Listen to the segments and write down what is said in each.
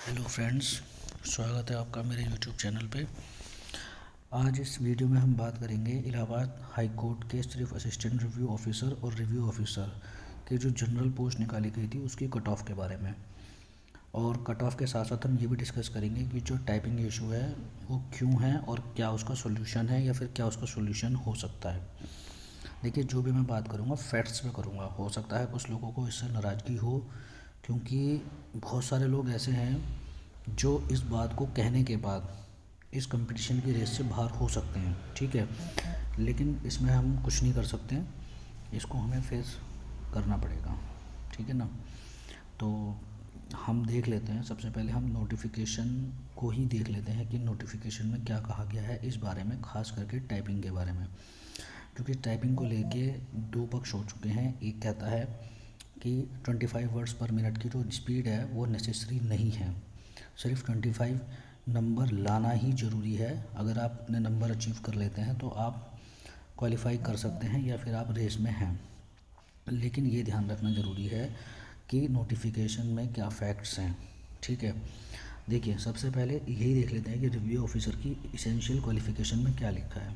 Hello friends, स्वागत है आपका मेरे यूट्यूब चैनल पे। आज इस वीडियो में हम बात करेंगे इलाहाबाद हाई कोर्ट के सिर्फ असिस्टेंट रिव्यू ऑफिसर और रिव्यू ऑफिसर के जो जनरल पोस्ट निकाली गई थी उसकी कट ऑफ के बारे में। और कट ऑफ के साथ साथ हम ये भी डिस्कस करेंगे कि जो टाइपिंग इशू है वो क्यों है और क्या उसका सोल्यूशन है या फिर क्या उसका सोल्यूशन हो सकता है। देखिए, जो भी मैं बात करूँगा फैक्ट्स पे करूँगा। हो सकता है कुछ लोगों को इससे नाराज़गी हो, क्योंकि बहुत सारे लोग ऐसे हैं जो इस बात को कहने के बाद इस कंपटीशन की रेस से बाहर हो सकते हैं, ठीक है। लेकिन इसमें हम कुछ नहीं कर सकते हैं, इसको हमें फेस करना पड़ेगा, ठीक है ना। तो हम देख लेते हैं, सबसे पहले हम नोटिफिकेशन को ही देख लेते हैं कि नोटिफिकेशन में क्या कहा गया है इस बारे में, ख़ास करके टाइपिंग के बारे में। क्योंकि टाइपिंग को लेके दो पक्ष हो चुके हैं। एक कहता है कि 25 वर्ड्स पर मिनट की जो स्पीड है वो नेसेसरी नहीं है, सिर्फ 25 नंबर लाना ही ज़रूरी है। अगर आप अपने नंबर अचीव कर लेते हैं तो आप क्वालिफाई कर सकते हैं या फिर आप रेस में हैं। लेकिन ये ध्यान रखना ज़रूरी है कि नोटिफिकेशन में क्या फैक्ट्स हैं, ठीक है। देखिए, सबसे पहले यही देख लेते हैं कि रिव्यू ऑफिसर की इसेंशियल क्वालिफिकेशन में क्या लिखा है।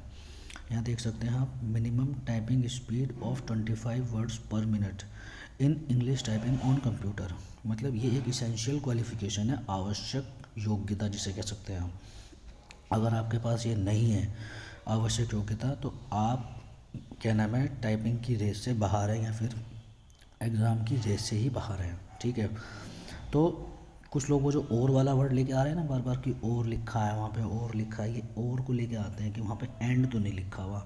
यहाँ देख सकते हैं आप, minimum typing speed of 25 words पर minute in English typing on computer. मतलब ये एक इसेंशियल क्वालिफिकेशन है, आवश्यक योग्यता जिसे कह सकते हैं हम। अगर आपके पास ये नहीं है आवश्यक योग्यता तो आप, क्या नाम है, टाइपिंग की रेस से बाहर हैं या फिर एग्ज़ाम की रेस से ही बाहर हैं, ठीक है। तो कुछ लोग वो जो और वाला वर्ड लेके आ रहे हैं ना बार बार, कि और लिखा है वहाँ पे, और लिखा है, ये और को लेके आते हैं कि वहाँ पे एंड तो नहीं लिखा हुआ,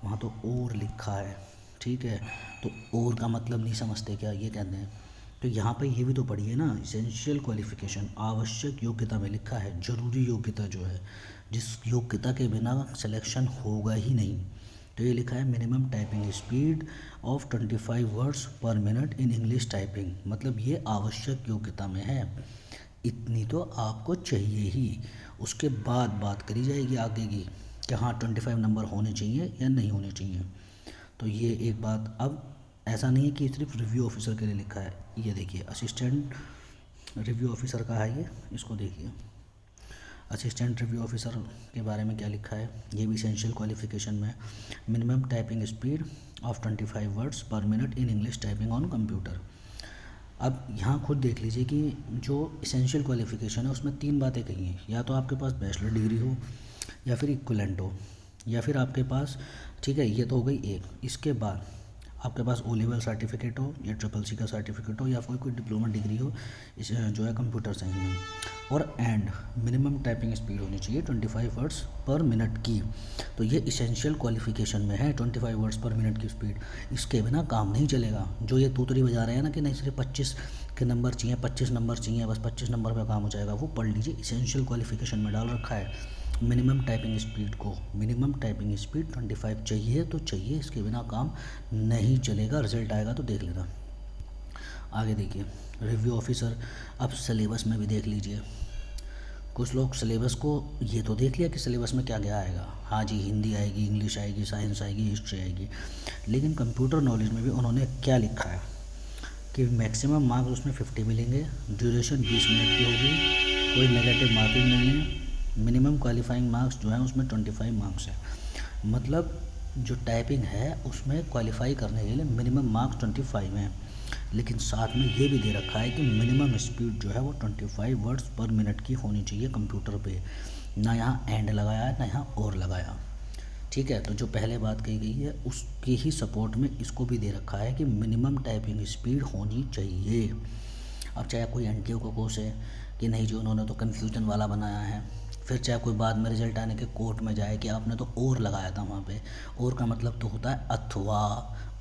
वहाँ तो और लिखा है, ठीक है। तो और का मतलब नहीं समझते क्या, ये कहते हैं। तो यहाँ पे ये भी तो पढ़िए ना, इसेंशियल क्वालिफिकेशन, आवश्यक योग्यता में लिखा है ज़रूरी योग्यता जो है, जिस योग्यता के बिना सिलेक्शन होगा ही नहीं। तो ये लिखा है minimum typing speed of 25 words पर मिनट इन इंग्लिश टाइपिंग, मतलब ये आवश्यक योग्यता में है, इतनी तो आपको चाहिए ही। उसके बाद बात करी जाएगी आगे की कि हाँ 25 नंबर होने चाहिए या नहीं होने चाहिए। तो ये एक बात। अब ऐसा नहीं है कि सिर्फ रिव्यू ऑफिसर के लिए लिखा है। ये देखिए, असिस्टेंट रिव्यू ऑफिसर का है ये, इसको देखिए, असिस्टेंट रिव्यू ऑफिसर के बारे में क्या लिखा है। ये भी इसेंशियल क्वालिफिकेशन में, minimum typing speed of 25 words पर minute in English typing on computer. अब यहाँ खुद देख लीजिए कि जो इसेंशियल क्वालिफिकेशन है उसमें तीन बातें कही हैं, या तो आपके पास बैचलर डिग्री हो या फिर इक्विवेलेंट हो या फिर आपके पास, ठीक है, ये तो हो गई एक। इसके बाद आपके पास ओ लेवल सर्टिफिकेट हो या ट्रिपल सी का सर्टिफिकेट हो या फिर कोई डिप्लोमा डिग्री हो इस जो है कंप्यूटर साइंस में। और एंड मिनिमम टाइपिंग स्पीड होनी चाहिए 25 वर्ड्स पर मिनट की। तो ये इसेंशियल क्वालिफिकेशन में है 25 वर्ड्स पर मिनट की स्पीड। इसके बिना काम नहीं चलेगा। जो ये तूतरी बजा रहे हैं ना कि नहीं सिर्फ 25 के नंबर चाहिए, 25 नंबर चाहिए, बस 25 नंबर पे काम हो जाएगा, वो पढ़ लीजिए, इसेंशियल क्वालिफिकेशन में डाल रखा है मिनिमम टाइपिंग स्पीड को। मिनिमम टाइपिंग स्पीड 25 चाहिए तो चाहिए, इसके बिना काम नहीं चलेगा। रिजल्ट आएगा तो देख लेना। आगे देखिए, रिव्यू ऑफिसर, अब सिलेबस में भी देख लीजिए। कुछ लोग सिलेबस को ये तो देख लिया कि सिलेबस में क्या क्या आएगा, हाँ जी, हिंदी आएगी, इंग्लिश आएगी, साइंस आएगी, हिस्ट्री आएगी, लेकिन कंप्यूटर नॉलेज में भी उन्होंने क्या लिखा है कि मैक्सिमम मार्क्स उसमें 50 मिलेंगे, ड्यूरेशन 20 मिनट की होगी, कोई नेगेटिव मार्किंग नहीं है, मिनिमम क्वालिफाइंग मार्क्स जो है उसमें 25 मार्क्स है। मतलब जो टाइपिंग है उसमें क्वालिफाई करने के लिए मिनिमम मार्क्स 25 हैं। लेकिन साथ में ये भी दे रखा है कि मिनिमम स्पीड जो है वो 25 वर्ड्स पर मिनट की होनी चाहिए कंप्यूटर पे। ना यहाँ एंड लगाया है ना यहाँ और लगाया, ठीक है। तो जो पहले बात कही गई है उसके ही सपोर्ट में इसको भी दे रखा है कि मिनिमम टाइपिंग स्पीड होनी चाहिए। अब चाहे कोई एनटीओ का कोर्स है कि नहीं जी उन्होंने तो कन्फ्यूजन वाला बनाया है, फिर चाहे कोई बाद में रिजल्ट आने के कोर्ट में जाए कि आपने तो और लगाया था वहाँ पे। और का मतलब तो होता है अथवा,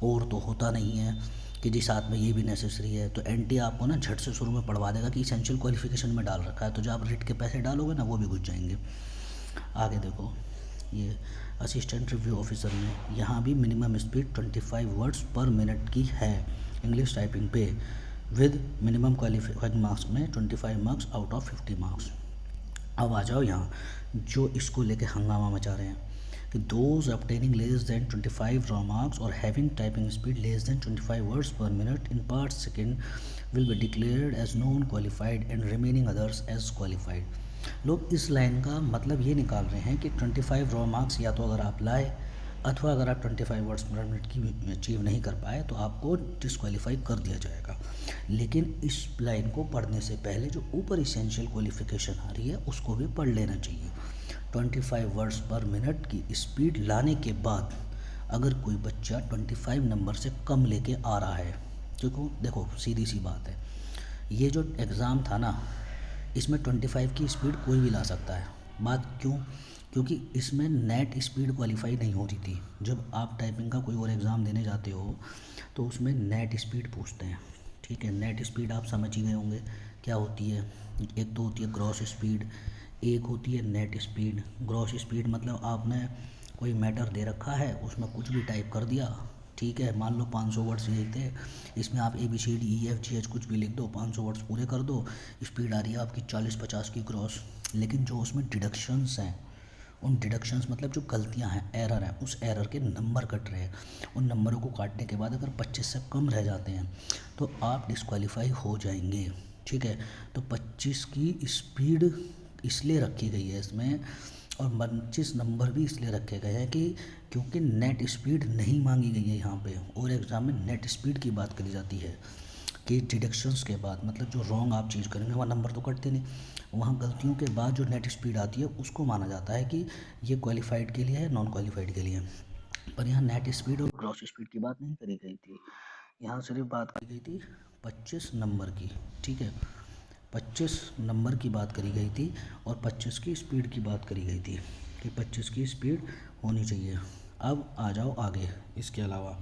और तो होता नहीं है कि जी साथ में ये भी नेसेसरी है। तो एनटी आपको ना झट से शुरू में पढ़वा देगा कि इसेंशियल क्वालिफिकेशन में डाल रखा है, तो जो आप रिट के पैसे डालोगे ना वो भी घुस जाएंगे। आगे देखो, ये असिस्टेंट रिव्यू ऑफिसर में यहाँ भी मिनिमम स्पीड 25 वर्ड्स पर मिनट की है इंग्लिश टाइपिंग पे, विद मिनिमम क्वालिफाइंग मार्क्स में 25 मार्क्स आउट ऑफ 50 मार्क्स। अब आ जाओ यहाँ, जो इसको लेके हंगामा मचा रहे हैं कि those obtaining less than 25 raw marks or having typing speed less than 25 words per minute in part second will be declared as non qualified and remaining others as qualified. लोग इस लाइन का मतलब ये निकाल रहे हैं कि 25 रॉ मार्क्स या तो अगर आप लाए अथवा अगर आप 25 वर्ड्स पर मिनट की अचीव नहीं कर पाए तो आपको डिस्क्वालीफाई कर दिया जाएगा। लेकिन इस लाइन को पढ़ने से पहले जो ऊपर इसेंशियल क्वालिफिकेशन आ रही है उसको भी पढ़ लेना चाहिए। 25 वर्ड्स पर मिनट की स्पीड लाने के बाद अगर कोई बच्चा 25 नंबर से कम लेके आ रहा है, क्योंकि देखो सीधी सी बात है, ये जो एग्ज़ाम था ना इसमें 25 की स्पीड कोई भी ला सकता है। बात क्यों? क्योंकि इसमें नेट स्पीड क्वालिफाई नहीं हो रही थी। जब आप टाइपिंग का कोई और एग्ज़ाम देने जाते हो तो उसमें नेट स्पीड पूछते हैं, ठीक है। नेट स्पीड आप समझ ही गए होंगे क्या होती है। एक तो होती है ग्रॉस स्पीड, एक होती है नेट स्पीड। ग्रॉस स्पीड मतलब आपने कोई मैटर दे रखा है उसमें कुछ भी टाइप कर दिया, ठीक है। मान लो 500 वर्ड्स ये थे, इसमें आप ABCDEFGH कुछ भी लिख दो, 500 वर्ड्स पूरे कर दो, स्पीड आ रही है आपकी 40-50 की ग्रॉस। लेकिन जो उसमें डिडक्शंस हैं, उन डिडक्शंस मतलब जो गलतियां हैं, एरर हैं, उस एरर के नंबर कट रहे हैं। उन नंबरों को काटने के बाद अगर 25 से कम रह जाते हैं तो आप डिस्क्वालीफाई हो जाएंगे, ठीक है। तो 25 की स्पीड इसलिए रखी गई है इसमें, और 25 नंबर भी इसलिए रखे गए हैं कि क्योंकि नेट स्पीड नहीं मांगी गई है यहाँ पे। और एग्ज़ाम में नेट स्पीड की बात करी जाती है कि डिडक्शंस के बाद मतलब जो रॉन्ग आप चीज़ करेंगे वहाँ नंबर तो कटते नहीं, वहाँ गलतियों के बाद जो नेट स्पीड आती है उसको माना जाता है कि ये क्वालिफाइड के लिए है, नॉन क्वालिफाइड के लिए। पर यहाँ नेट स्पीड और ग्रॉस स्पीड की बात नहीं करी गई थी, यहाँ सिर्फ बात की गई थी 25 नंबर की, ठीक है। 25 नंबर की बात करी गई थी और 25 की स्पीड की बात करी गई थी कि 25 की स्पीड होनी चाहिए। अब आ जाओ आगे, इसके अलावा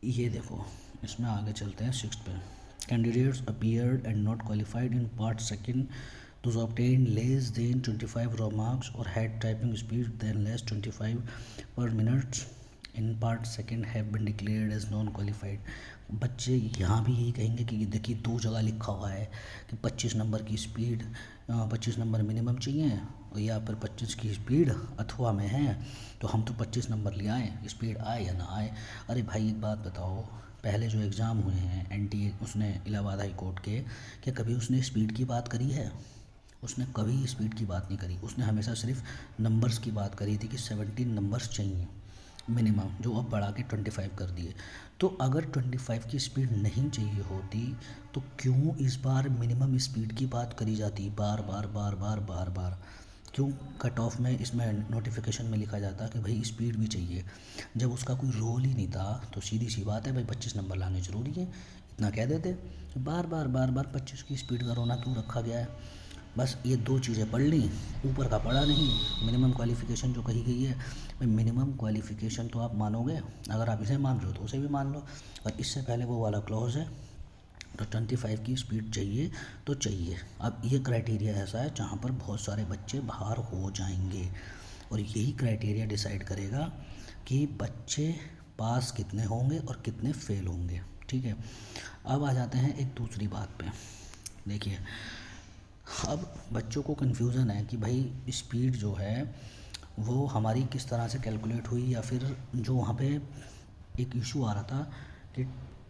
ये देखो, इसमें आगे चलते हैं 6 पे। Candidates appeared and not qualified in part second to obtain less than 25 raw marks or had typing speed than less 25 per minute in part second have been declared as non qualified। बच्चे यहाँ भी यही कहेंगे कि देखिए 2 जगह लिखा हुआ है कि 25 नंबर की स्पीड, 25 नंबर मिनिमम चाहिए या फिर 25 की स्पीड अथवा में है, तो हम तो 25 नंबर ले आए, स्पीड आए या ना आए। अरे भाई एक बात बताओ, पहले जो एग्ज़ाम हुए हैं NTA उसने इलाहाबाद हाई कोर्ट के, क्या कभी उसने स्पीड की बात करी है? उसने कभी स्पीड की बात नहीं करी। उसने हमेशा सिर्फ नंबर्स की बात करी थी कि 17 नंबर्स चाहिए मिनिमम, जो अब बढ़ा के 25 कर दिए। तो अगर 25 की स्पीड नहीं चाहिए होती तो क्यों इस बार मिनिमम स्पीड की बात करी जाती बार बार बार बार बार बार? क्यों कट ऑफ में इसमें नोटिफिकेशन में लिखा जाता कि भाई स्पीड भी चाहिए? जब उसका कोई रोल ही नहीं था तो सीधी सी बात है भाई 25 नंबर लाने ज़रूरी है, इतना कह देते। बार बार बार बार 25 की स्पीड का रोना क्यों रखा गया है? बस ये 2 चीज़ें पढ़ ली, ऊपर का पढ़ा नहीं। मिनिमम क्वालिफ़िकेशन जो कही गई है भाई, मिनिमम क्वालिफ़िकेशन तो आप मानोगे, अगर आप इसे मान रहे हो तो उसे भी मान लो। और इससे पहले वो वाला क्लॉज है, तो 25 की स्पीड चाहिए तो चाहिए। अब ये क्राइटेरिया ऐसा है जहाँ पर बहुत सारे बच्चे बाहर हो जाएंगे और यही क्राइटेरिया डिसाइड करेगा कि बच्चे पास कितने होंगे और कितने फेल होंगे, ठीक है। अब आ जाते हैं एक दूसरी बात पे। देखिए, अब बच्चों को कन्फ्यूज़न है कि भाई स्पीड जो है वो हमारी किस तरह से कैलकुलेट हुई, या फिर जो वहाँ पे एक इशू आ रहा था कि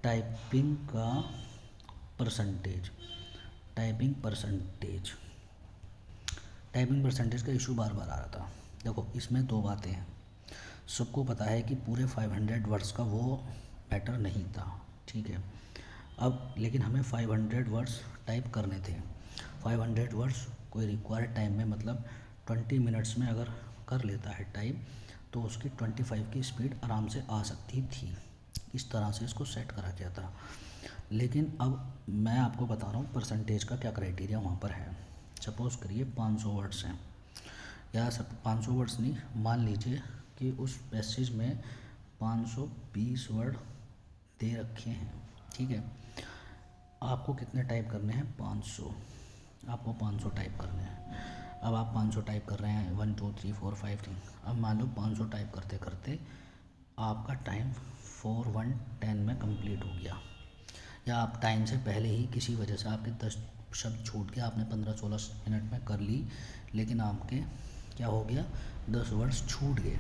टाइपिंग का परसेंटेज, टाइपिंग परसेंटेज का इशू बार बार आ रहा था। देखो इसमें 2 बातें हैं। सबको पता है कि पूरे 500 वर्ड्स का वो मैटर नहीं था, ठीक है। अब लेकिन हमें 500 वर्ड्स टाइप करने थे। 500 वर्ड्स कोई रिक्वायर्ड टाइम में मतलब 20 मिनट्स में अगर कर लेता है टाइप तो उसकी 25 की स्पीड आराम से आ सकती थी। इस तरह से इसको सेट करा गया था। लेकिन अब मैं आपको बता रहा हूँ परसेंटेज का क्या क्राइटेरिया वहाँ पर है। सपोज़ करिए 500 वर्ड्स हैं, या सब 500 वर्ड्स नहीं, मान लीजिए कि उस पैसेज में 520 वर्ड दे रखे हैं, ठीक है। आपको कितने टाइप करने हैं? 500। आपको 500 टाइप करने हैं। अब आप 500 टाइप कर रहे हैं, 1 2 3 4 5 3। अब मान लो 500 टाइप करते करते आपका टाइम 4:10 में कंप्लीट हो गया, या आप टाइम से पहले ही किसी वजह से आपके 10 शब्द छूट के आपने 15-16 मिनट में कर ली, लेकिन आपके क्या हो गया, 10 वर्ड्स छूट गए,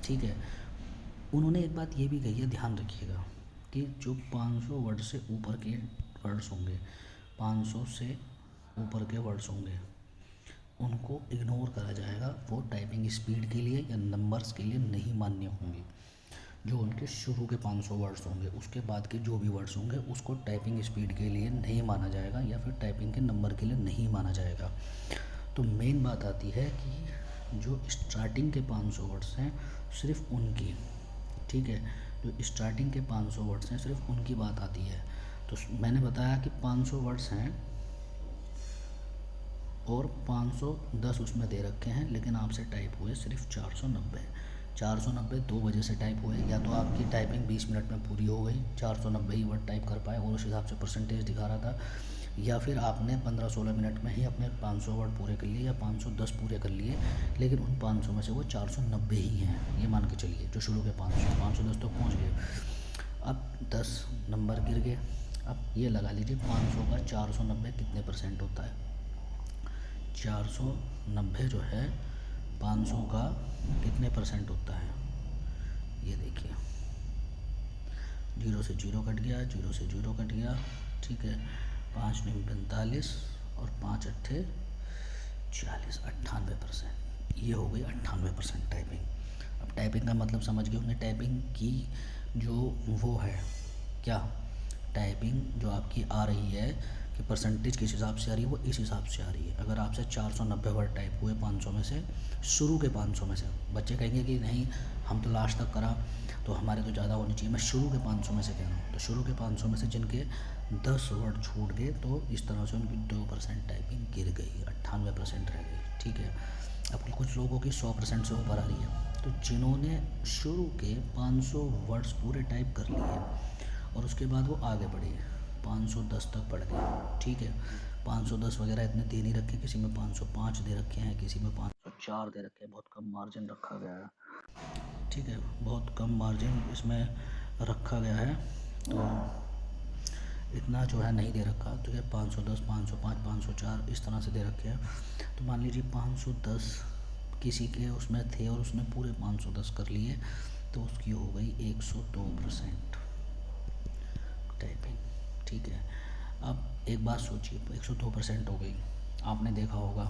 ठीक है। उन्होंने एक बात ये भी कही है, ध्यान रखिएगा कि जो 500 वर्ड से ऊपर के वर्ड्स होंगे, 500 से ऊपर के वर्ड्स होंगे, उनको इग्नोर करा जाएगा। वो टाइपिंग स्पीड के लिए या नंबर्स के लिए नहीं मान्य होंगे। जो उनके शुरू के 500 वर्ड्स होंगे, उसके बाद के जो भी वर्ड्स होंगे उसको टाइपिंग स्पीड के लिए नहीं माना जाएगा या फिर टाइपिंग के नंबर के लिए नहीं माना जाएगा। तो मेन बात आती है कि जो स्टार्टिंग के 500 वर्ड्स हैं सिर्फ उनकी, ठीक है, जो स्टार्टिंग के 500 वर्ड्स हैं सिर्फ उनकी बात आती है। तो मैंने बताया कि 500 वर्ड्स हैं और 510 उसमें दे रखे हैं, लेकिन आपसे टाइप हुए सिर्फ 490 2 वजह से टाइप हुए। या तो आपकी टाइपिंग 20 मिनट में पूरी हो गई, 490 ही वर्ड टाइप कर पाए और उस हिसाब से परसेंटेज दिखा रहा था, या फिर आपने 15-16 मिनट में ही अपने 500 वर्ड पूरे कर लिए या 510 पूरे कर लिए, लेकिन उन 500 में से वो 490 ही हैं, ये मान के चलिए। जो शुरू के 510 तक पहुँच गए, अब 10 नंबर गिर गए। अब ये लगा लीजिए 500 का 490 कितने परसेंट होता है। 490 जो है 500 का कितने परसेंट होता है, ये देखिए, 0 से 0 कट गया, 0 से 0 कट गया, ठीक है, 5 9 45 और 5 8 40, 98%। ये हो गई 98% टाइपिंग। अब टाइपिंग का मतलब समझ गए होंगे, टाइपिंग की जो वो है क्या, टाइपिंग जो आपकी आ रही है कि परसेंटेज किस हिसाब से आ रही है, वो इस हिसाब से आ रही है। अगर आपसे 490 वर्ड टाइप हुए 500 में से, शुरू के 500 में से, बच्चे कहेंगे कि नहीं हम तो लास्ट तक करा तो हमारे तो ज़्यादा होनी चाहिए, मैं शुरू के 500 में से कह रहा हूँ। तो शुरू के 500 में से जिनके 10 वर्ड छूट गए तो इस तरह से उनकी 2% टाइपिंग गिर गई, 98% रह गई, ठीक है। अब कुछ लोगों की 100% से ऊपर आ रही है। तो जिन्होंने शुरू के 500 वर्ड्स पूरे टाइप कर लिए और उसके बाद वो आगे बढ़े, 510 तक पढ़ गए, ठीक है, 510 वगैरह इतने दे नहीं रखे, किसी में 505 दे रखे हैं, किसी में 504 दे रखे हैं, बहुत कम मार्जिन रखा गया है, ठीक है, बहुत कम मार्जिन इसमें रखा गया है। तो इतना जो है नहीं दे रखा, तो ये 510 505 504 इस तरह से दे रखे हैं। तो मान लीजिए 510 किसी के उसमें थे और उसने पूरे 510 कर लिए, तो उसकी हो गई 102% टाइपिंग, ठीक है। अब एक बात सोचिए, 102% हो गई। आपने देखा होगा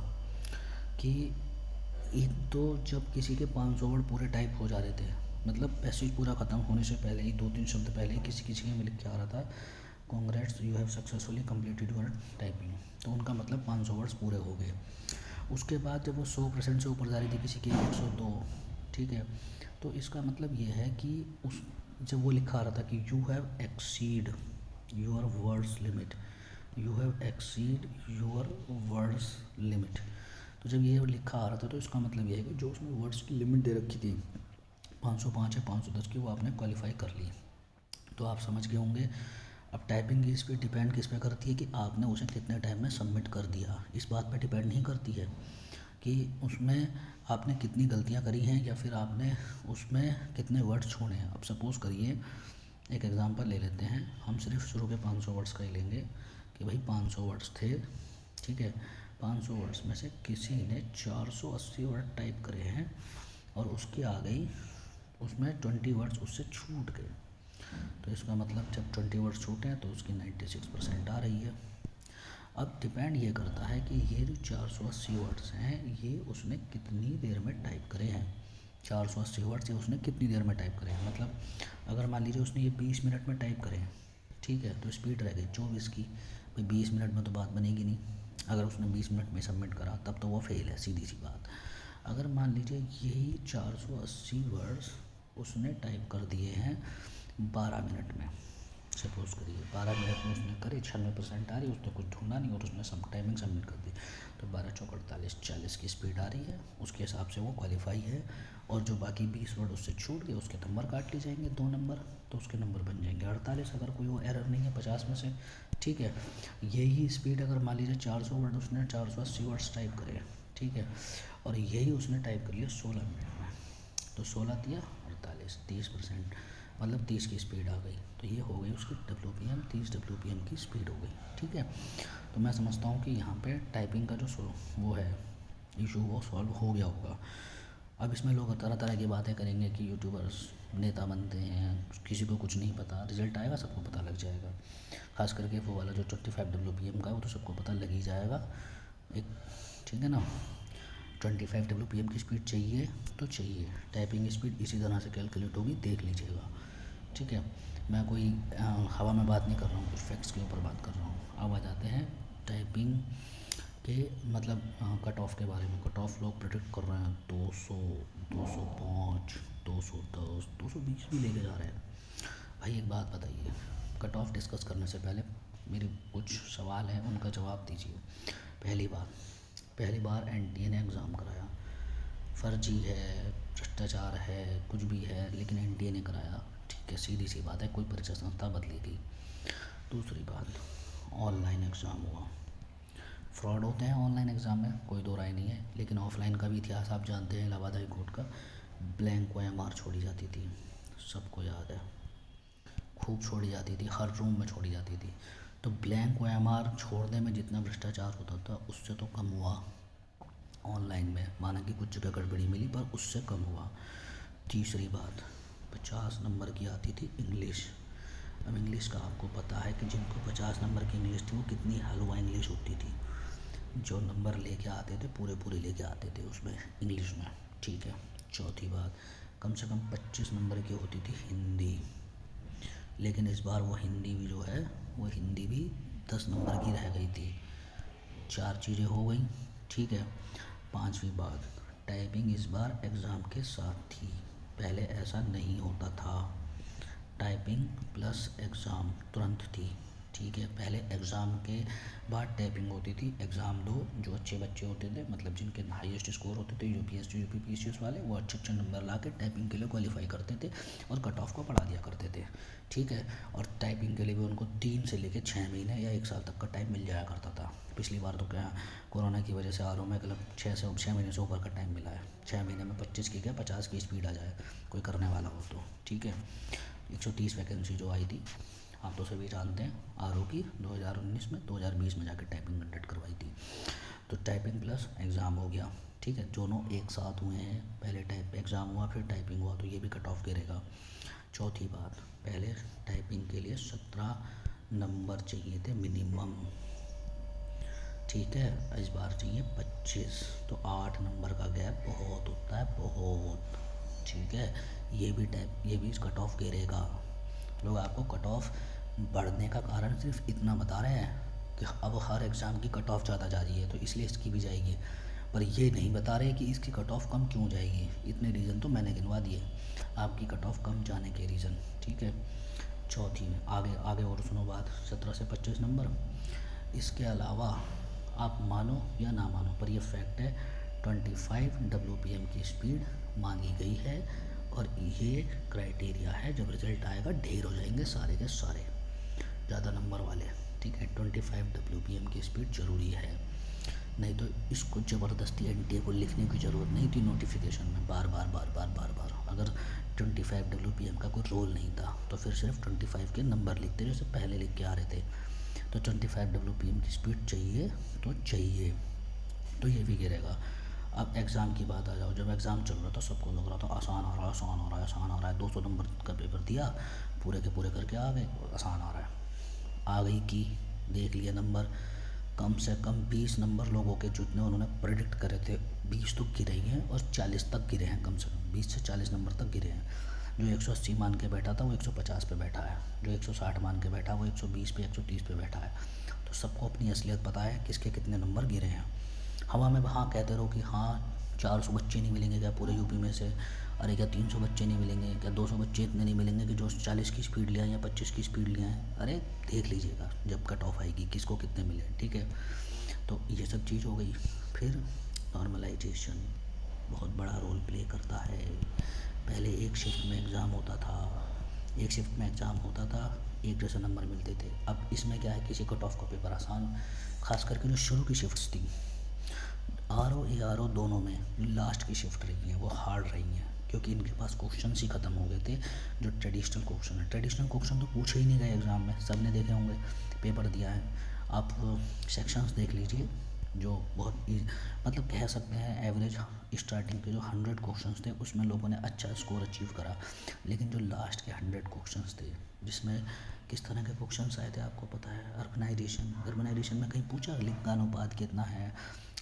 कि एक तो जब किसी के 500 वर्ड पूरे टाइप हो जा रहे थे, मतलब पैसेज पूरा ख़त्म होने से पहले ही 2-3 शब्द पहले ही किसी किसी में लिख के आ रहा था, congrats you have successfully completed your typing, तो उनका मतलब 500 वर्ड्स पूरे हो गए। उसके बाद जब वो 100% से ऊपर जा रही थी, किसी के 102, ठीक है, तो इसका मतलब ये है कि उस जब वो लिखा आ रहा था कि you have exceed your words limit, you have exceed your words limit, तो जब ये लिखा आ रहा था तो इसका मतलब ये है कि जो उसमें वर्ड्स की लिमिट दे रखी थी 505 या 510 की, वो आपने क्वालिफाई कर ली। तो आप समझ गए होंगे। अब टाइपिंग इस पे डिपेंड किस पे करती है कि आपने उसे कितने टाइम में सबमिट कर दिया, इस बात पे डिपेंड नहीं करती है कि उसमें आपने कितनी गलतियां करी हैं या फिर आपने उसमें कितने वर्ड्स छोड़े हैं। अब सपोज़ करिए, एक एग्जांपल ले लेते हैं, हम सिर्फ शुरू के 500 वर्ड्स का ही लेंगे कि भाई 500 वर्ड्स थे, ठीक है, 500 वर्ड्स में से किसी ने 480 वर्ड टाइप करे हैं और उसकी आ गई, उसमें 20 वर्ड्स उससे छूट गए, तो इसका मतलब जब 20 वर्ड्स छूटे हैं तो उसकी 96% आ रही है। अब डिपेंड ये करता है कि ये जो 480 वर्ड्स हैं ये उसने कितनी देर में टाइप करे हैं, 480 वर्ड्स ये उसने कितनी देर में टाइप करे हैं। मतलब अगर मान लीजिए उसने ये 20 मिनट में टाइप करे हैं, ठीक है, तो स्पीड रह गई 24 की, भाई 20 मिनट में तो बात बनेगी नहीं। अगर उसने 20 मिनट में सबमिट करा तब तो वो फेल है, सीधी सी बात। अगर मान लीजिए यही 480 वर्ड्स उसने टाइप कर दिए हैं 12 मिनट में, सपोज करिए 12 मिनट में उसने करे, 96% आ रही, उसने कुछ ढूंढा नहीं और उसने सब टाइमिंग सबमिट कर दी, तो 12 चौक 48 40 की स्पीड आ रही है, उसके हिसाब से वो क्वालिफाई है। और जो बाकी 20 वर्ड उससे छूट गए उसके नंबर काट लिए जाएंगे, 2 नंबर, तो उसके नंबर बन जाएंगे 48, अगर कोई वो एरर नहीं है 50 में से, ठीक है। यही स्पीड अगर मान लीजिए 400 वर्ड उसने 480 वर्ड्स टाइप करे, ठीक है, और यही उसने टाइप कर लिया 16 मिनट में, तो 16 दिया 48, 30%, मतलब 30 की स्पीड आ गई, तो ये हो गई उसकी WPM, 30 WPM की स्पीड हो गई, ठीक है। तो मैं समझता हूँ कि यहाँ पे टाइपिंग का जो वो है इशू वो सॉल्व हो गया होगा। अब इसमें लोग तरह तरह की बातें करेंगे कि यूट्यूबर्स नेता बनते हैं, किसी को कुछ नहीं पता, रिजल्ट आएगा सबको पता लग जाएगा। खास करके वो वाला जो 25 WPM का है वो तो सबको पता लग ही जाएगा एक, ठीक है ना। 25 WPM की स्पीड चाहिए तो चाहिए, टाइपिंग स्पीड इसी तरह से कैलकुलेट होगी, देख लीजिएगा, ठीक है। मैं कोई हवा में बात नहीं कर रहा हूँ, कुछ फैक्ट्स के ऊपर बात कर रहा हूँ। अब आ जाते हैं टाइपिंग के मतलब कट ऑफ के बारे में। कट ऑफ लोग प्रेडिक्ट कर रहे हैं 200, 205, 210, 220 भी लेके जा रहे हैं। भाई एक बात बताइए, कट ऑफ डिस्कस करने से पहले मेरे कुछ सवाल हैं, उनका जवाब दीजिए। पहली बार NTA ने एग्ज़ाम कराया, फर्जी है, भ्रष्टाचार है, कुछ भी है, लेकिन NTA ने कराया, ठीक है, सीधी सी बात है, कोई परीक्षा संस्था बदलेगी। दूसरी बात, ऑनलाइन एग्ज़ाम हुआ, फ्रॉड होते हैं ऑनलाइन एग्ज़ाम में, कोई दो राय नहीं है, लेकिन ऑफलाइन का भी इतिहास आप जानते हैं। इलाहाबाद हाई कोर्ट का ब्लैंक OMR छोड़ी जाती थी, सबको याद है, खूब छोड़ी जाती थी, हर रूम में छोड़ी जाती थी। तो ब्लैंक OMR छोड़ने में जितना भ्रष्टाचार होता था उससे तो कम हुआ ऑनलाइन में, माना कि कुछ जगह गड़बड़ी मिली पर उससे कम हुआ। तीसरी बात, 50 नंबर की आती थी इंग्लिश। अब इंग्लिश का आपको पता है कि जिनको 50 नंबर की इंग्लिश थी वो कितनी हलवा इंग्लिश होती थी। जो नंबर लेके आते थे पूरे लेके आते थे उसमें इंग्लिश में, ठीक है। चौथी बात, कम से कम 25 नंबर की होती थी हिंदी, लेकिन इस बार वो हिंदी भी जो है वो हिंदी भी 10 नंबर की रह गई थी। 4 चीज़ें हो गई, ठीक है। पांचवी बात, टाइपिंग इस बार एग्ज़ाम के साथ थी, पहले ऐसा नहीं होता था। टाइपिंग प्लस एग्ज़ाम तुरंत थी, ठीक है। पहले एग्ज़ाम के बाद टाइपिंग होती थी, एग्ज़ाम दो, जो अच्छे बच्चे होते थे, मतलब जिनके हाईएस्ट स्कोर होते थे UPSC UPPCS वाले, वो अच्छे नंबर ला के टाइपिंग के लिए क्वालिफाई करते थे और कट ऑफ को बढ़ा दिया करते थे, ठीक है। और टाइपिंग के लिए भी उनको 3 से लेकर 6 महीने या 1 साल तक का टाइम मिल जाया करता था। पिछली बार तो क्या कोरोना की वजह से RO में मतलब 6 महीने से ऊपर का टाइम मिला है। 6 महीने में 25 की क्या 50 की स्पीड आ जाए कोई करने वाला हो तो, ठीक है। 130 वैकेंसी जो आई थी, आप तो सभी जानते हैं, RO की 2019 में, 2020 में जाकर टाइपिंग कंडक्ट करवाई थी। तो टाइपिंग प्लस एग्ज़ाम हो गया, ठीक है, दोनों एक साथ हुए हैं। पहले टाइप एग्ज़ाम हुआ फिर टाइपिंग हुआ, तो ये भी कट ऑफ गिरेगा। चौथी बात, पहले टाइपिंग के लिए 17 नंबर चाहिए थे मिनिमम, ठीक है, इस बार चाहिए 25, तो 8 नंबर का गैप बहुत होता है, बहुत, ठीक है। ये भी कट ऑफ गिरेगा। लोग आपको कट ऑफ बढ़ने का कारण सिर्फ इतना बता रहे हैं कि अब हर एग्ज़ाम की कट ऑफ ज़्यादा जा रही है तो इसलिए इसकी भी जाएगी, पर ये नहीं बता रहे कि इसकी कट ऑफ कम क्यों जाएगी। इतने रीज़न तो मैंने गिनवा दिए आपकी कट ऑफ कम जाने के रीज़न, ठीक है। चौथी में आगे और सुनो बात, 17 से 25 नंबर। इसके अलावा आप मानो या ना मानो पर ये फैक्ट है, 25 WPM की स्पीड मांगी गई है और ये क्राइटेरिया है, जब रिज़ल्ट आएगा ढेर हो जाएंगे सारे के सारे ज़्यादा नंबर वाले, ठीक है। 25 WPM की स्पीड ज़रूरी है, नहीं तो इसको ज़बरदस्ती NTA को लिखने की ज़रूरत नहीं थी नोटिफिकेशन में बार बार। अगर 25 WPM का कोई रोल नहीं था तो फिर सिर्फ 25 के नंबर लिखते जैसे पहले लिख के आ रहे थे। तो 25 WPM की स्पीड चाहिए तो चाहिए, तो ये भी गिरेगा। अब एग्ज़ाम की बात आ जाओ, जब एग्ज़ाम चल रहा था सबको लग रहा था आसान आ रहा है, 200 नंबर का पेपर दिया, पूरे के पूरे करके आ गए, आसान आ रहा है, आ गई की देख लिए नंबर, कम से कम 20 नंबर लोगों के जितने उन्होंने प्रेडिक्ट करे थे 20 तो गिरे ही हैं, और 40 तक गिरे हैं, कम से कम 20 से 40 नंबर तक गिरे हैं। जो 180 मान के बैठा था वो 150 पे बैठा है, जो 160 मान के बैठा वो 120 पे 130 पे बैठा है। तो सबको अपनी असलियत पता है किसके कितने नंबर गिरे हैं। हवा में हाँ कहते रहो कि हाँ 400 बच्चे नहीं मिलेंगे क्या पूरे यूपी में से, अरे क्या 300 बच्चे नहीं मिलेंगे क्या, 200 बच्चे इतने नहीं मिलेंगे कि जो 40 की स्पीड लिया या 25 की स्पीड लिया है। अरे देख लीजिएगा जब कट ऑफ आएगी किसको कितने मिले, ठीक है। तो ये सब चीज़ हो गई। फिर नॉर्मलाइजेशन बहुत बड़ा रोल प्ले करता है। पहले एक शिफ्ट में एग्ज़ाम होता था, एक जैसे नंबर मिलते थे। अब इसमें क्या है, किसी कट ऑफ का पेपर आसान, खास करके जो शुरू की शिफ्ट्स थी RO ARO दोनों में, जो लास्ट की शिफ्ट रही हैं वो हार्ड रही हैं, क्योंकि इनके पास क्वेश्चन ही ख़त्म हो गए थे। जो ट्रेडिशनल क्वेश्चन तो पूछे ही नहीं गए एग्ज़ाम में, सब ने देखे होंगे, पेपर दिया है। आप सेक्शंस देख लीजिए, जो बहुत मतलब कह सकते हैं एवरेज स्टार्टिंग के जो 100 क्वेश्चंस थे उसमें लोगों ने अच्छा स्कोर अचीव करा, लेकिन जो लास्ट के 100 क्वेश्चंस थे जिसमें किस तरह के क्वेश्चंस आए थे आपको पता है। अर्बनाइजेशन में कहीं पूछा लिंगानुपात कितना है,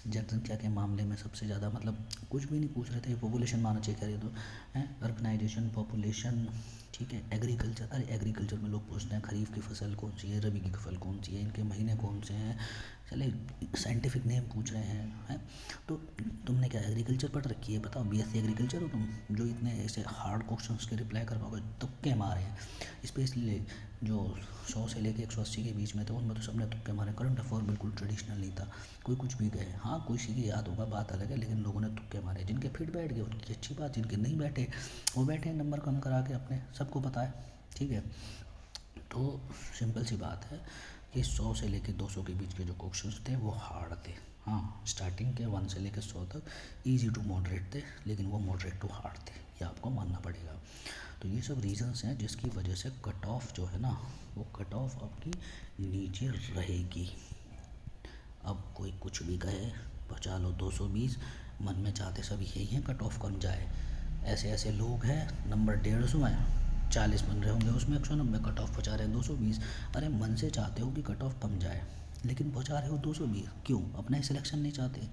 जनसंख्या के मामले में सबसे ज़्यादा, मतलब कुछ भी नहीं पूछ रहे थे, पॉपुलेशन माना चेक करिए तो हैं, अर्बनाइजेशन, पॉपुलेशन, ठीक है। एग्रीकल्चर, अरे एग्रीकल्चर में लोग पूछते हैं खरीफ की फसल कौन सी है, रबी की फसल कौन सी है, इनके महीने कौन से हैं, चले साइंटिफिक नेम पूछ रहे हैं। तो तुमने क्या एग्रीकल्चर पढ़ रखी है, बताओ बीएससी एग्रीकल्चर हो तुम, जो इतने ऐसे हार्ड क्वेश्चंस के रिप्लाई कर पाओगे। तुक्के मारे हैं स्पेशली जो 100 से लेके 180 के बीच में थे, उनमें तो सबने तुक्के मारे। करंट अफेयर बिल्कुल ट्रेडिशनल नहीं था, कोई कुछ भी कहे, हाँ कोई सी की याद होगा बात अलग है, लेकिन लोगों ने तुक्के मारे। जिनके फिट बैठ गए उनकी अच्छी बात, जिनके नहीं बैठे वो बैठे नंबर कम करा के अपने, सबको पता है, ठीक है। तो सिंपल सी बात है कि 100 से लेके 200 के बीच के जो क्वेश्चंस थे वो हार्ड थे। हाँ, स्टार्टिंग के 1 से लेके 100 तक इजी टू मॉडरेट थे, लेकिन वो मॉडरेट टू हार्ड थे, ये आपको मानना पड़ेगा। तो ये सब रीजंस हैं जिसकी वजह से कट ऑफ जो है ना, वो कट ऑफ आपकी नीचे रहेगी। अब कोई कुछ भी कहे, बचा लो 220, मन में चाहते सब यही हैं कट ऑफ कम जाए। ऐसे ऐसे लोग हैं, नंबर 150 हैं, 40 बन रहे होंगे उसमें 190, कट ऑफ पहुँचा रहे हैं 220। अरे मन से चाहते हो कि कट ऑफ कम जाए, लेकिन पहुँचा रहे हो 220, क्यों? अपना ही सिलेक्शन नहीं चाहते,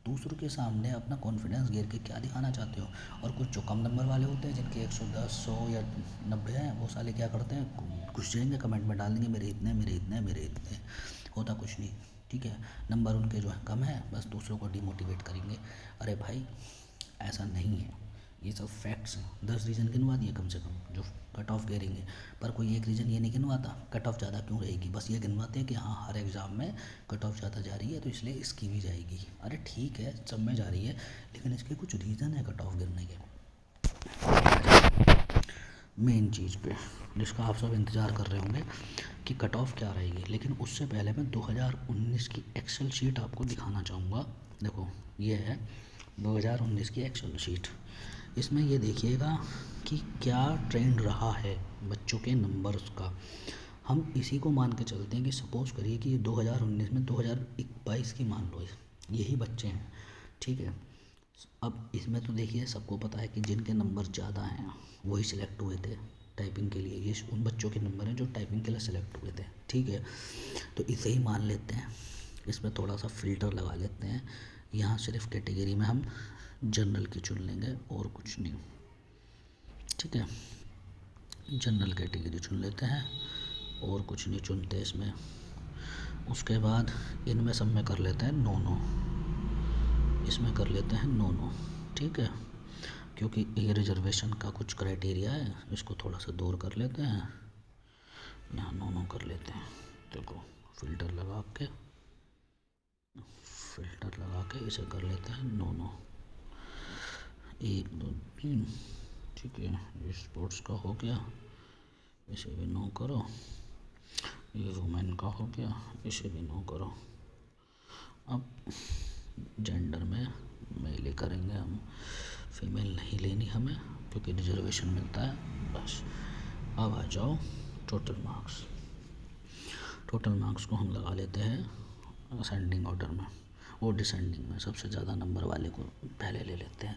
दूसरों के सामने अपना कॉन्फिडेंस गिर के क्या दिखाना चाहते हो। और कुछ जो कम नंबर वाले होते हैं जिनके 110, 100 या 90 हैं, वो साले क्या करते हैं, घुस जाएंगे कमेंट में डाल देंगे मेरे इतने, मेरे इतने, मेरे इतने, होता कुछ नहीं, ठीक है। नंबर उनके जो है कम है, बस दूसरों को डिमोटिवेट करेंगे। अरे भाई ऐसा नहीं है, ये सब फैक्ट्स हैं। 10 रीज़न गिनवा दिए कम से कम जो कट ऑफ गिरेंगे, पर कोई एक रीज़न ये नहीं गिनवाता कट ऑफ ज़्यादा क्यों रहेगी, बस ये गिनवाते हैं कि हाँ हर एग्ज़ाम में कट ऑफ ज़्यादा जा रही है तो इसलिए इसकी भी जाएगी। अरे ठीक है, सब में जा रही है, लेकिन इसके कुछ रीज़न है कट ऑफ गिरने के। मेन चीज़ पे जिसका आप सब इंतज़ार कर रहे होंगे कि कट ऑफ क्या रहेगी, लेकिन उससे पहले मैं 2019 की एक्सेल शीट आपको दिखाना चाहूँगा। देखो ये है 2019 की एक्सेल शीट, इसमें ये देखिएगा कि क्या ट्रेंड रहा है बच्चों के नंबर्स का। हम इसी को मान के चलते हैं कि सपोज़ करिए कि 2019 में 2022 की मान लो यही बच्चे हैं, ठीक है। अब इसमें तो देखिए सबको पता है कि जिनके नंबर ज़्यादा हैं वही सिलेक्ट हुए थे टाइपिंग के लिए, ये उन बच्चों के नंबर हैं जो टाइपिंग के लिए सिलेक्ट हुए थे, ठीक है। तो इसे ही मान लेते हैं, इसमें थोड़ा सा फ़िल्टर लगा लेते हैं। यहाँ सिर्फ कैटेगरी में हम जनरल की चुन लेंगे और कुछ नहीं, ठीक है। जनरल कैटेगरी चुन लेते हैं और कुछ नहीं चुनते इसमें। उसके बाद इनमें सब में कर लेते हैं 9-9, इसमें कर लेते हैं 9-9, ठीक है। क्योंकि ये रिजर्वेशन का कुछ क्राइटेरिया है, इसको थोड़ा सा दूर कर लेते हैं, यहाँ 9-9 कर लेते हैं। देखो फ़िल्टर लगा के इसे कर लेते हैं 9-9, 1 2 3, ठीक है। ये स्पोर्ट्स का हो गया, इसे भी 9 करो। ये वुमेन का हो गया, इसे भी 9 करो। अब जेंडर में मेल करेंगे हम, फीमेल नहीं लेनी हमें क्योंकि रिजर्वेशन मिलता है, बस। अब आ जाओ टोटल मार्क्स को हम लगा लेते हैं असेंडिंग ऑर्डर में और डिसेंडिंग में, सबसे ज़्यादा नंबर वाले को पहले ले लेते हैं।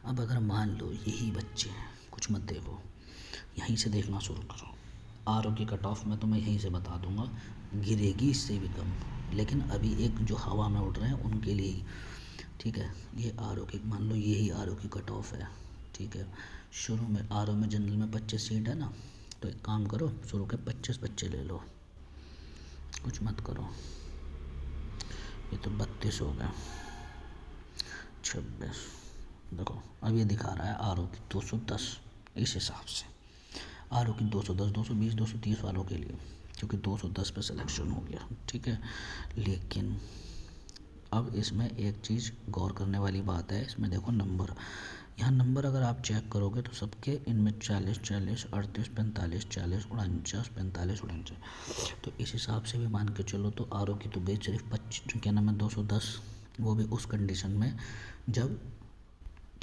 अब अगर मान लो यही बच्चे हैं, कुछ मत देखो, यहीं से देखना शुरू करो। आर की कट ऑफ में तो मैं यहीं से बता दूंगा गिरेगी इससे भी कम, लेकिन अभी एक जो हवा में उड़ रहे हैं उनके लिए ही, ठीक है। ये आर की मान लो यही आर की कट ऑफ है, ठीक है। शुरू में आर में जनरल में 25 सीट है ना, तो एक काम करो शुरू के 25 बच्चे ले लो, कुछ मत करो। ये तो 32 हो गया, 26। देखो अब ये दिखा रहा है आर की 210, इस हिसाब से आर की 210, 220, 230 वालों के लिए, क्योंकि 210 पे सिलेक्शन हो गया, ठीक है। लेकिन अब इसमें एक चीज़ गौर करने वाली बात है, इसमें देखो नंबर, यहाँ नंबर अगर आप चेक करोगे तो सबके इनमें 40, 40, 38, 45, 40, 49, 45, 49, तो इस हिसाब से भी मान के चलो तो आर की तो गई सिर्फ 25, क्या नाम है 210, वो भी उस कंडीशन में जब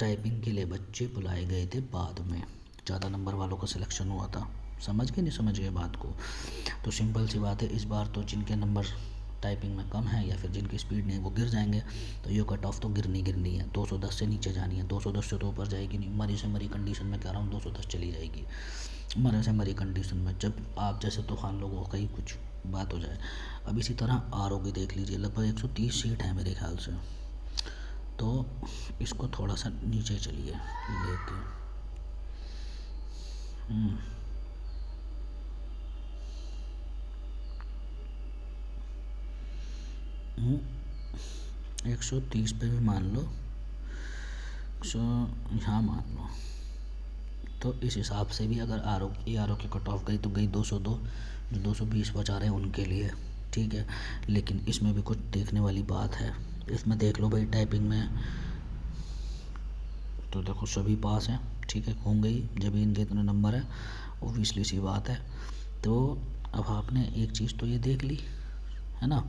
टाइपिंग के लिए बच्चे बुलाए गए थे बाद में, ज़्यादा नंबर वालों का सिलेक्शन हुआ था। समझ गए नहीं समझ गए बात को? तो सिंपल सी बात है, इस बार तो जिनके नंबर टाइपिंग में कम है या फिर जिनकी स्पीड नहीं वो गिर जाएंगे। तो ये कट ऑफ तो गिरनी है, 210 से नीचे जानी है, 210 से तो ऊपर जाएगी नहीं। मरी से मरी कंडीशन में कह रहा हूँ 210 चली जाएगी, मरे से मरी कंडीशन में, जब आप जैसे तूफान लोगों का ही कुछ बात हो जाए। अब इसी तरह आर की देख लीजिए, लगभग 130 सीट है मेरे ख्याल से। तो इसको थोड़ा सा नीचे चलिए लेके 130 पे भी मान लो, यहाँ मान लो। तो इस हिसाब से भी अगर आर ओ की कट ऑफ गई तो गई 202, जो 220 बचा रहे हैं उनके लिए, ठीक है। लेकिन इसमें भी कुछ देखने वाली बात है। इसमें देख लो भाई, टाइपिंग में तो देखो सभी पास हैं, ठीक है, होंगे ही जब इनके इतने नंबर है, ओबियसली सी बात है। तो अब आपने एक चीज़ तो ये देख ली है ना।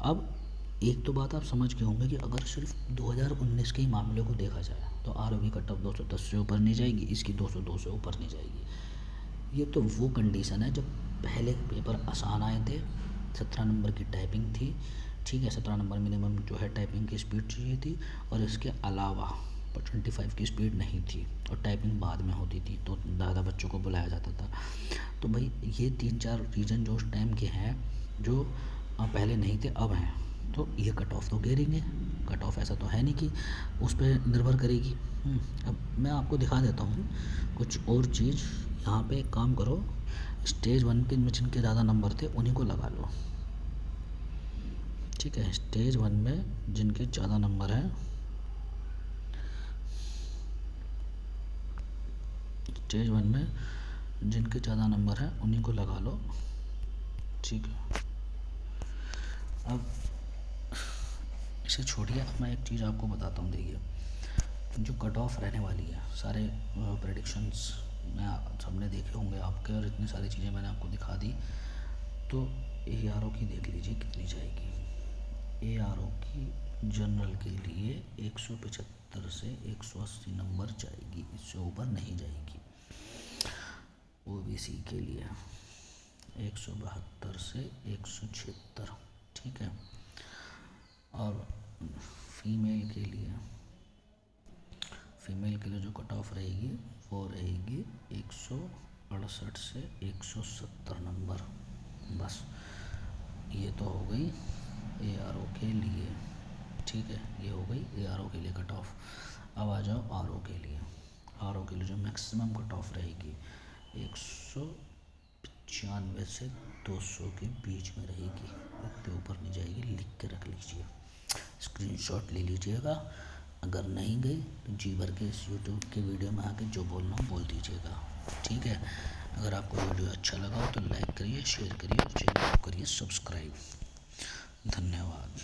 अब एक तो बात आप समझ गए होंगे कि अगर सिर्फ 2019 के ही मामले को देखा जाए तो आर ओ की कट ऑफ 210 से ऊपर नहीं जाएगी, इसकी 202 से ऊपर नहीं जाएगी। ये तो वो कंडीशन है जब पहले पेपर आसान आए थे, 17 नंबर की टाइपिंग थी, ठीक है, 17 नंबर मिनिमम जो है टाइपिंग की स्पीड चाहिए थी, और इसके अलावा 25 की स्पीड नहीं थी, और टाइपिंग बाद में होती थी तो ज़्यादा बच्चों को बुलाया जाता था। तो भाई ये 3-4 रीज़न जो उस टाइम के हैं, जो पहले नहीं थे अब हैं, तो ये कट ऑफ तो गिरेंगे। कट ऑफ ऐसा तो है नहीं कि उस पर निर्भर करेगी। अब मैं आपको दिखा देता हूँ कुछ और चीज़। यहाँ पे एक काम करो, स्टेज 1 के में जिनके ज़्यादा नंबर थे उन्हीं को लगा लो, ठीक है। स्टेज 1 में जिनके ज़्यादा नंबर हैं, स्टेज 1 में जिनके ज़्यादा नंबर हैं उन्हीं को लगा लो, ठीक है। अब इसे छोड़िए, अब मैं एक चीज़ आपको बताता हूँ। देखिए जो कट ऑफ रहने वाली है, सारे प्रेडिक्शंस में सबने देखे होंगे आपके, और इतनी सारी चीज़ें मैंने आपको दिखा दी। तो ए आर ओ की देख लीजिए कितनी जाएगी। ए आर ओ की जनरल के लिए 175 से 180 नंबर जाएगी, इससे ऊपर नहीं जाएगी। ओबीसी के लिए 172 से 176, ठीक है। और फीमेल के लिए जो कट ऑफ रहेगी वो रहेगी 168 से 170 नंबर। बस ये तो हो गई ए आर ओ के लिए, ठीक है, ये हो गई ए आर ओ के लिए कट ऑफ। अब आ जाओ आर ओ के लिए। आर ओ के लिए जो मैक्सिमम कट ऑफ रहेगी 195 से 200 के बीच में रहेगी, उसके ऊपर नहीं जाएगी। लिख के रख लीजिए, स्क्रीनशॉट ले लीजिएगा। अगर नहीं गई तो जी भर के इस यूट्यूब के वीडियो में आके जो बोलना हो बोल दीजिएगा, ठीक है। अगर आपको वीडियो अच्छा लगा हो तो लाइक करिए, शेयर करिए और चैनल को करिए सब्सक्राइब। धन्यवाद।